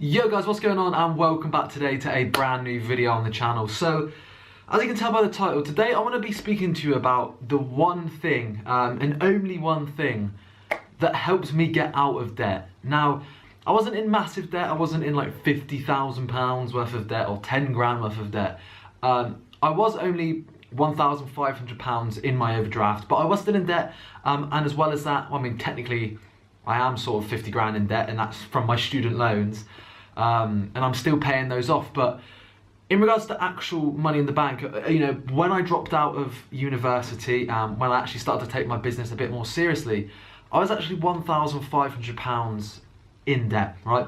Yo guys, what's going on, and welcome back today to a brand new video on the channel. So, as you can tell by the title, today I want to be speaking to you about the one thing, and only one thing, that helps me get out of debt. Now, I wasn't in massive debt. I wasn't in like £50,000 worth of debt or 10 grand worth of debt. I was only £1,500 in my overdraft, but I was still in debt, and as well as that, I mean, technically I am sort of 50 grand in debt, and that's from my student loans. And I'm still paying those off. But in regards to actual money in the bank, you know, when I dropped out of university, when I actually started to take my business a bit more seriously, I was actually £1,500 in debt, right?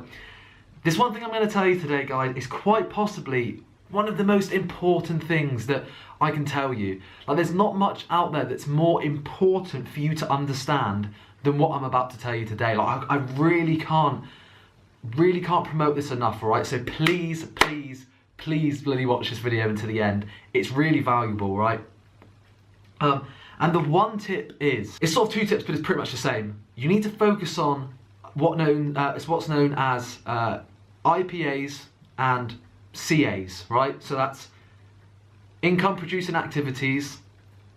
This one thing I'm going to tell you today, guys, is quite possibly one of the most important things that I can tell you. Like, there's not much out there that's more important for you to understand than what I'm about to tell you today. Like, I really can't promote this enough, all right? So please bloody watch this video until the end. It's really valuable, right? And the one tip is, it's sort of two tips, but it's pretty much the same. You need to focus on what's known as IPAs and CAs, right? So that's income producing activities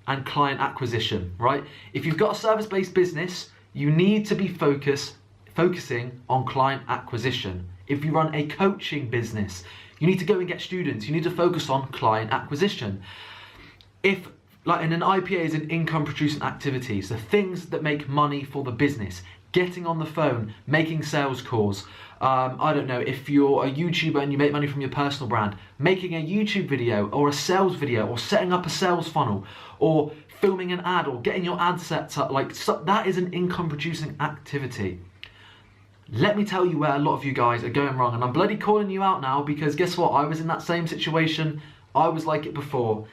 and client acquisition, right? If you've got a service-based business, you need to be focusing on client acquisition. If you run a coaching business, you need to go and get students. You need to focus on client acquisition. If, like, in an IPA is an income producing activities, the things that make money for the business, getting on the phone, making sales calls. I don't know, if you're a YouTuber and you make money from your personal brand, making a YouTube video or a sales video, or setting up a sales funnel, or filming an ad, or getting your ad set up, like, so that is an income producing activity. Let me tell you where a lot of you guys are going wrong, and I'm bloody calling you out now, because guess what? I was in that same situation. I was like it before.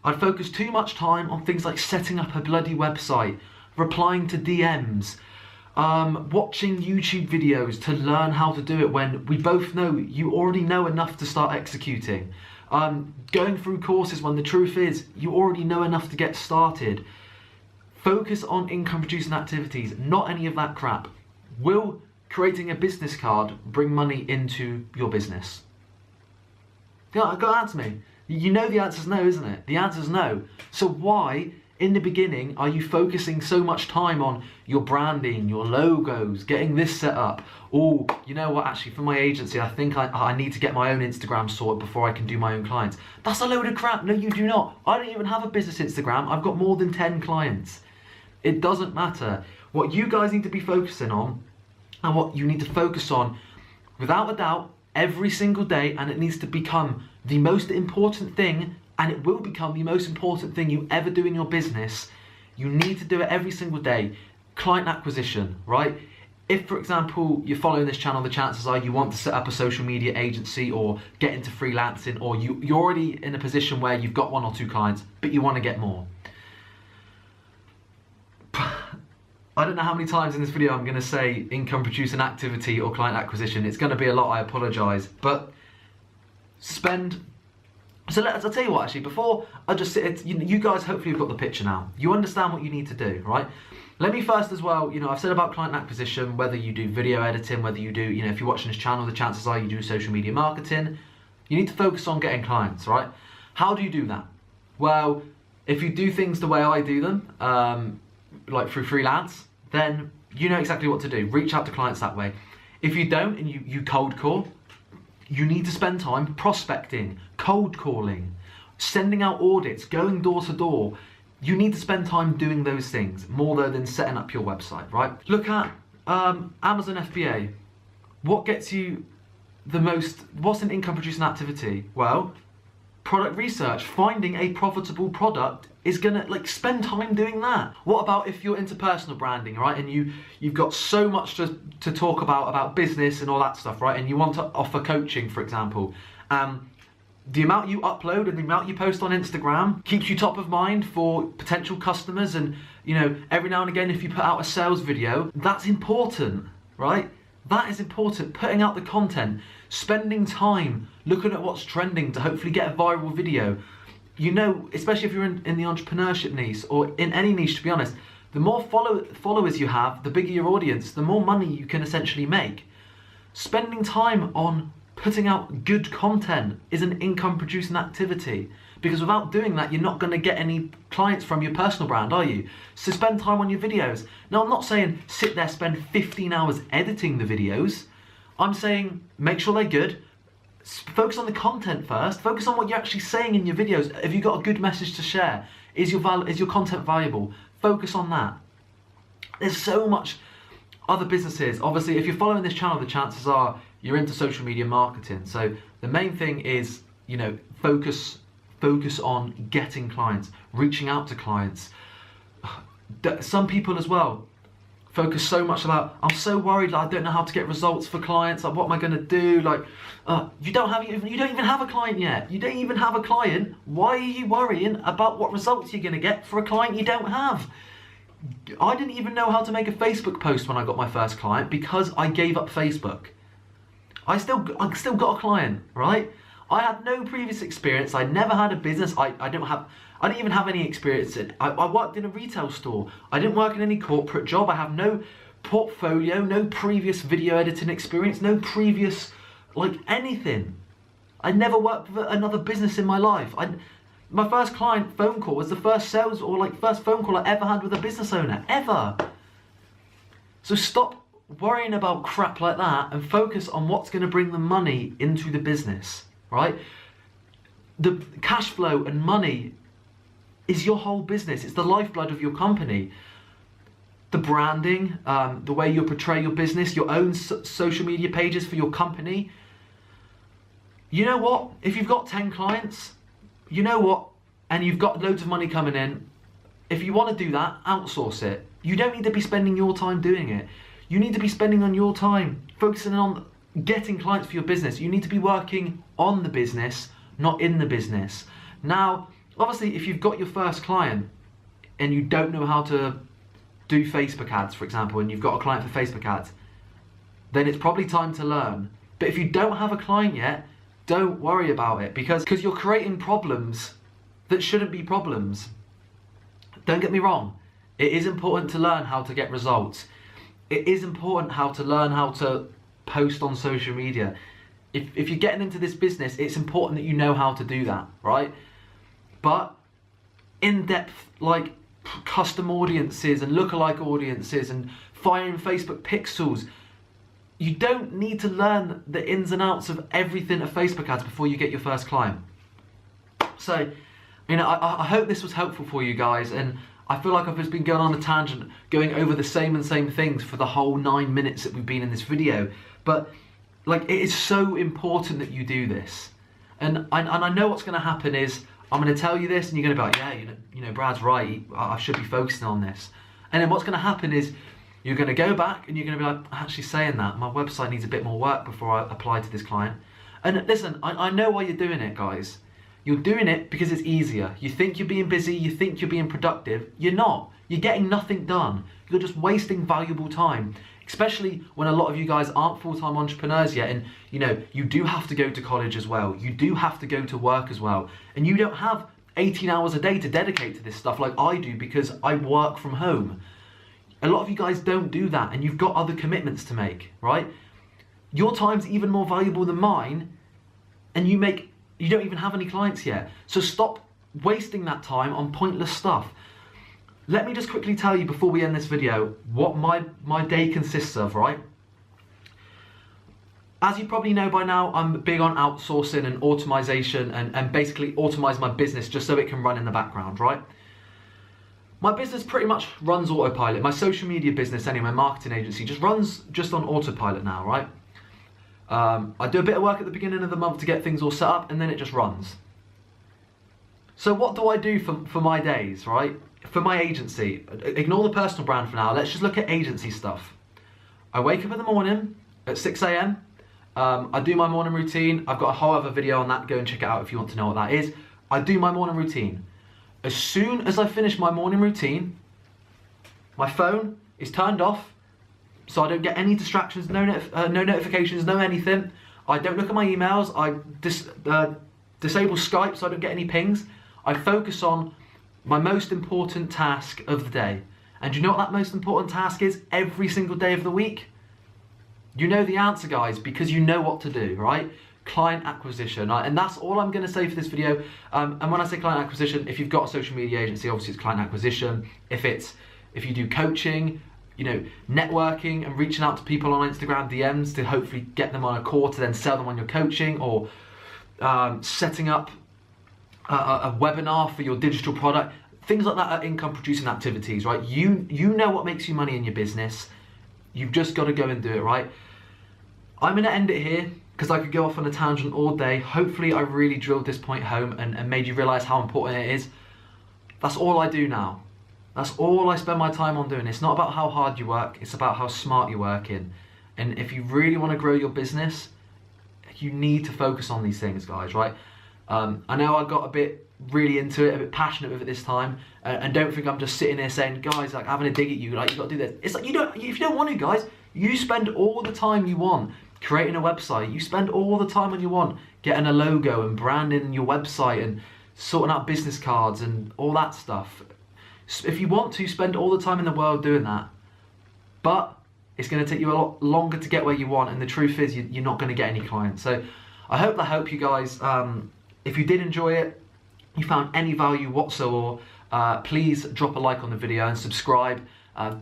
I'd focus too much time on things like setting up a bloody website, replying to DMs, watching YouTube videos to learn how to do it, when we both know you already know enough to start executing. Going through courses when the truth is you already know enough to get started. Focus on income producing activities, not any of that crap. Will creating a business card bring money into your business? Go answer me. You know the answer's no, isn't it? The answer's no. So why, in the beginning, are you focusing so much time on your branding, your logos, getting this set up? Oh, you know what, actually, for my agency, I think I need to get my own Instagram sorted before I can do my own clients. That's a load of crap. No, you do not. I don't even have a business Instagram. I've got more than 10 clients. It doesn't matter. What you guys need to be focusing on, and what you need to focus on, without a doubt, every single day, and it needs to become the most important thing, and it will become the most important thing you ever do in your business. You need to do it every single day. Client acquisition, right? If, for example, you're following this channel, the chances are you want to set up a social media agency or get into freelancing, or you're already in a position where you've got 1 or 2 clients, but you want to get more. I don't know how many times in this video I'm going to say income producing activity or client acquisition. It's going to be a lot, I apologise. But I'll tell you what, actually, before I just sit, you guys hopefully have got the picture now. You understand what you need to do, right? Let me first as well, you know, I've said about client acquisition, whether you do video editing, whether you do, you know, if you're watching this channel, the chances are you do social media marketing. You need to focus on getting clients, right? How do you do that? Well, if you do things the way I do them, like through freelance, then you know exactly what to do. Reach out to clients that way. If you don't, and you cold call, you need to spend time prospecting, cold calling, sending out audits, going door to door. You need to spend time doing those things more than setting up your website, right? Look at Amazon FBA. What gets you the most, what's an income producing activity? Well, product research. Finding a profitable product is gonna, like, spend time doing that. What about if you're into personal branding, right? And you've got so much to talk about business and all that stuff, right? And you want to offer coaching, for example. The amount you upload and the amount you post on Instagram keeps you top of mind for potential customers. And, you know, every now and again, if you put out a sales video, that's important, right? That is important. Putting out the content, spending time looking at what's trending to hopefully get a viral video. You know, especially if you're in the entrepreneurship niche, or in any niche, to be honest, the more followers you have, the bigger your audience, the more money you can essentially make. Spending time on putting out good content is an income producing activity, because without doing that, you're not going to get any clients from your personal brand, are you? So spend time on your videos. Now, I'm not saying sit there, spend 15 hours editing the videos. I'm saying make sure they're good. Focus on the content first. Focus on what you're actually saying in your videos. Have you got a good message to share? Is your content valuable? Focus on that. There's so much other businesses. Obviously, if you're following this channel, the chances are you're into social media marketing. So the main thing is, you know, focus on getting clients, reaching out to clients. Some people as well focus so much about, I'm so worried, like, I don't know how to get results for clients. Like, what am I going to do? Like, you don't even have a client yet. You don't even have a client. Why are you worrying about what results you're going to get for a client you don't have? I didn't even know how to make a Facebook post when I got my first client because I gave up Facebook. I still got a client, right? I had no previous experience. I never had a business. I didn't even have any experience in. I worked in a retail store. I didn't work in any corporate job. I have no portfolio, no previous video editing experience, no previous, like, anything. I never worked with another business in my life. My first client phone call was the first first phone call I ever had with a business owner, ever. So stop worrying about crap like that and focus on what's going to bring the money into the business, right? The cash flow and money is your whole business. It's the lifeblood of your company. The branding, the way you portray your business, your own social media pages for your company. You know what? If you've got 10 clients, you know what? And you've got loads of money coming in, if you want to do that, outsource it. You don't need to be spending your time doing it. You need to be spending on your time, focusing on getting clients for your business. You need to be working on the business, not in the business. Now, obviously, if you've got your first client and you don't know how to do Facebook ads, for example, and you've got a client for Facebook ads, then it's probably time to learn. But if you don't have a client yet, don't worry about it, because you're creating problems that shouldn't be problems. Don't get me wrong. It is important to learn how to get results. It is important how to learn how to post on social media. If you're getting into this business, it's important that you know how to do that, right? But in-depth, like, custom audiences and lookalike audiences and firing Facebook pixels, you don't need to learn the ins and outs of everything of Facebook ads before you get your first client. So, you know, I hope this was helpful for you guys, and I feel like I've just been going on a tangent, going over the same things for the whole 9 minutes that we've been in this video. But, like, it is so important that you do this. And I know what's going to happen is, I'm going to tell you this and you're going to be like, yeah, you know, Brad's right, I should be focusing on this. And then what's going to happen is, you're going to go back and you're going to be like, actually saying that, my website needs a bit more work before I apply to this client. And listen, I know why you're doing it, guys. You're doing it because it's easier. You think you're being busy, you think you're being productive. You're not. You're getting nothing done. You're just wasting valuable time, especially when a lot of you guys aren't full-time entrepreneurs yet, and you know, you do have to go to college as well. You do have to go to work as well. And you don't have 18 hours a day to dedicate to this stuff like I do, because I work from home. A lot of you guys don't do that, and you've got other commitments to make, right? Your time's even more valuable than mine, and you don't even have any clients yet. So stop wasting that time on pointless stuff. Let me just quickly tell you before we end this video what my day consists of, right? As you probably know by now, I'm big on outsourcing and automation and basically automate my business just so it can run in the background, right? My business pretty much runs autopilot. My social media business, anyway, my marketing agency, just runs on autopilot now, right? I do a bit of work at the beginning of the month to get things all set up, and then it just runs. So what do I do for my days, right? For my agency, ignore the personal brand for now. Let's just look at agency stuff. I wake up in the morning at 6 a.m. I do my morning routine. I've got a whole other video on that. Go and check it out if you want to know what that is. I do my morning routine. As soon as I finish my morning routine, my phone is turned off, so I don't get any distractions, no notifications, no anything. I don't look at my emails. I disable Skype so I don't get any pings. I focus on my most important task of the day. And do you know what that most important task is every single day of the week? You know the answer, guys, because you know what to do, right? Client acquisition, right? And that's all I'm going to say for this video. And when I say client acquisition, if you've got a social media agency, obviously it's client acquisition. If you do coaching, you know, networking and reaching out to people on Instagram DMs to hopefully get them on a call to then sell them on your coaching, or setting up a webinar for your digital product, things like that are income producing activities, right? You know what makes you money in your business. You've just got to go and do it, right? I'm going to end it here, because I could go off on a tangent all day. Hopefully I really drilled this point home and made you realize how important it is. That's all I do now. That's all I spend my time on doing. It's not about how hard you work, it's about how smart you work in. And if you really want to grow your business, you need to focus on these things, guys, right? I know I got a bit really into it, a bit passionate with it this time, and don't think I'm just sitting there saying, guys, like having a dig at you, like you got to do this. It's like, if you don't want to, guys, you spend all the time you want creating a website. You spend all the time you want getting a logo and branding your website and sorting out business cards and all that stuff. If you want to, spend all the time in the world doing that, but it's going to take you a lot longer to get where you want, and the truth is you're not going to get any clients. So I hope that helped you guys. If you did enjoy it, you found any value whatsoever, please drop a like on the video and subscribe.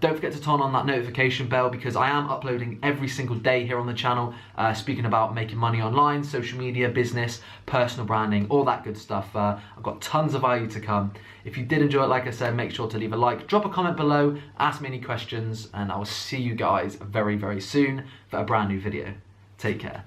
Don't forget to turn on that notification bell, because I am uploading every single day here on the channel, speaking about making money online, social media, business, personal branding, all that good stuff. I've got tons of value to come. If you did enjoy it, like I said, make sure to leave a like, drop a comment below, ask me any questions, and I will see you guys very, very soon for a brand new video. Take care.